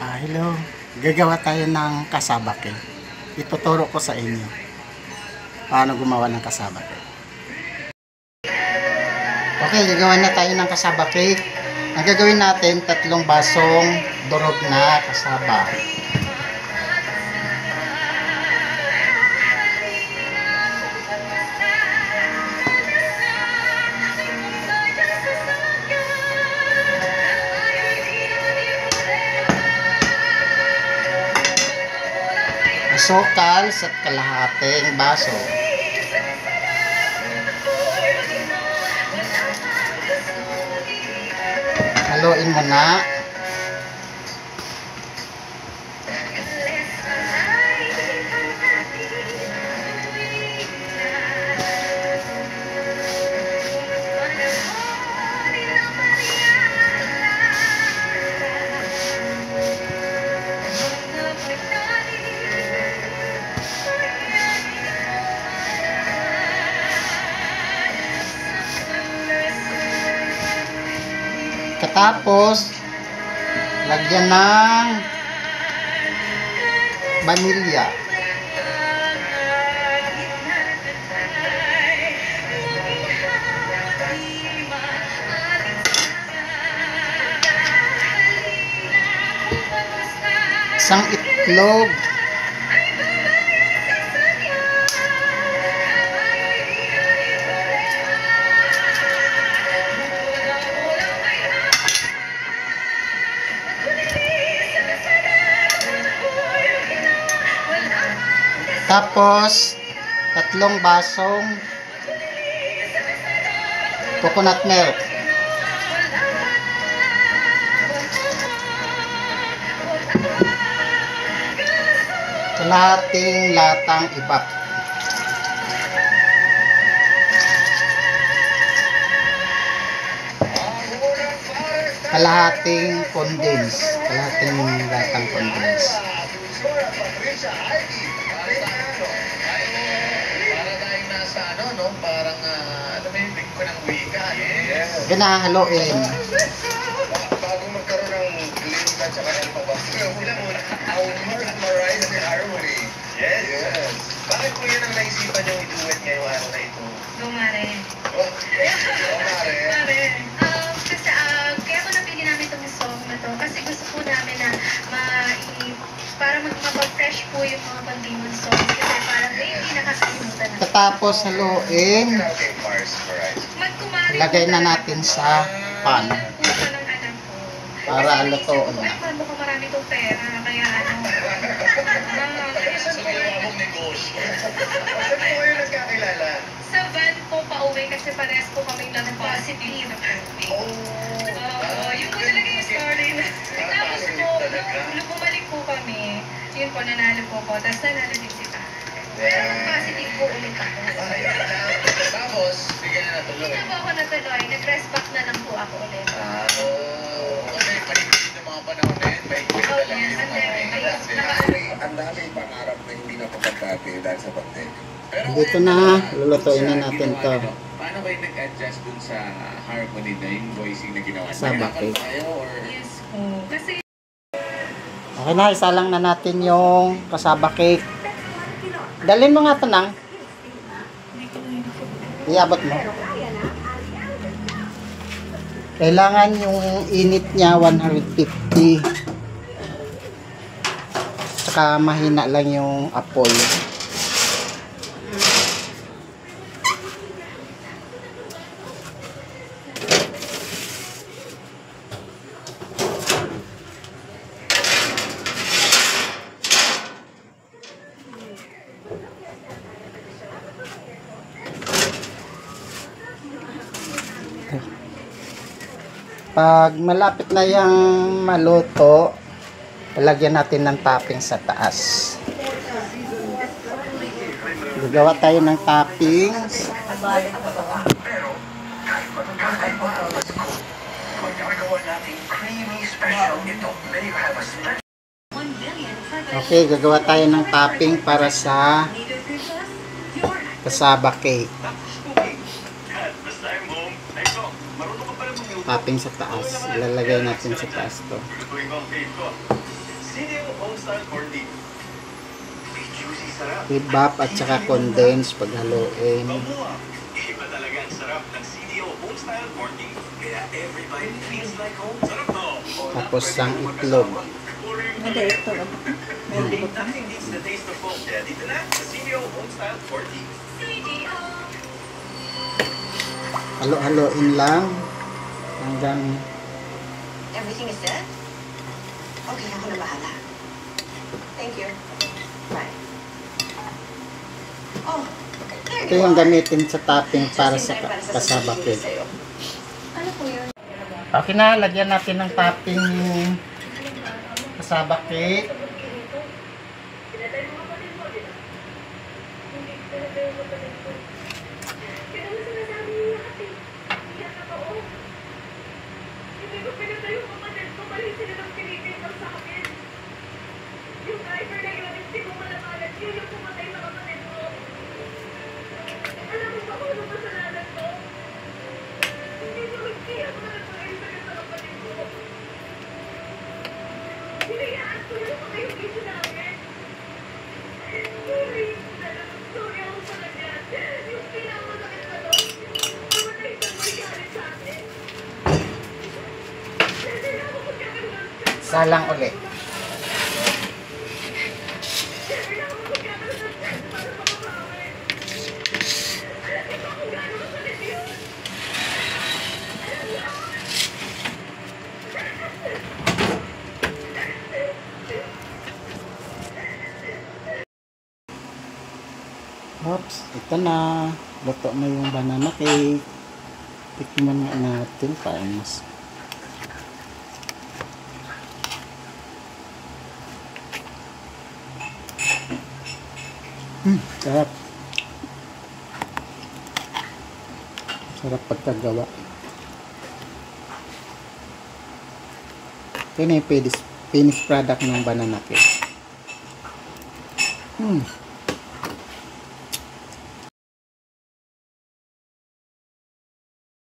Hello, gagawa tayo ng cassava cake. Ituturo ko sa inyo paano gumawa ng cassava cake. Okay, gagawa na tayo ng cassava cake. Ang gagawin natin, 3 basong durog na cassava. Asukal sa kalahating baso. Haluin mo na. Tapos lagyan ng vanilya. Isang itlog. Tapos 3 basong coconut milk. Kalahating latang ibak. Kalahating condense. Kalahating latang condense. Parang alam mo yung ko ng wika. Yes. Ginahaluin. Bago magkaroon ng link at saka alphabet. Sila muna. Harmonize and harmony. Yes. Yes. Bakit po yan ang naisipan yung i-duet ngayong araw na ito? Gumare. Gumare? Kasi kaya ko napili namin itong song na to kasi gusto po namin na para mag-fresh po yung mga pag-demon songs kasi parang hindi nakakalimutan na. Tapos haluin. Lagay na natin sa pan. Para lutoon na. Ay, paano ko marami itong pera kaya ano. Saan po kayo nagkakilala? Sa van po pauwi kasi parehas po kami lang positive. Yun po talaga yung story. Tapos po, nung bumalik po kami, yun po, nanalo po ko. Tapos nanalo din si Pat. Pero positive po ulit ako. Tapos, bigyan na natuloy. Hindi na po ako natuloy. Nag-rest back na lang po ako ulit. Okay, panigid ng mga panahon na yun. Ang daming pangarap na hindi na pagkakati dahil sa pandemic. Dito na, lulutuin na natin to. Paano kayo nag-adjust dun sa harmony na yung voicing na ginawa? Cassava cake. Yes po. Kasi Okay na, isa lang na natin yung cassava cake. Dalhin mo nga ito nang. Iabot mo. Kailangan yung init niya 150. Tsaka mahina lang yung apoy. Pag malapit na yung maluto, lagyan natin ng topping sa taas. Gagawa tayo ng toppings. Okay, gagawa tayo ng topping para sa cassava cake. Topping sa taas. Ilalagay natin sa taas to. CDO Homestyle Corn Beef. May juicy sarap. I-bap at saka condense paghaluin. Mamuha. Iba talaga ang sarap ng CDO Homestyle Corn Beef. Kaya every bite feels like home. Sarap no? Tapos ang itlog. Nothing beats the taste of home. Kaya dito na sa CDO Homestyle Corn Beef. Halo-haloin lang hanggang Everything is set? Okay, ako na bahala. Thank you. Bye. Oh, there ito you yung are. gamitin sa topping para sa kasaba cake. Ano po yun? Okay na, lagyan natin ng topping yung kasaba cake. Salang ulit. Oops, ito na. Luto na yung banana cake. Tikman nga natin para mas. Sarap. Sarap pagkagawa. Ito na yung finished product ng banana cake.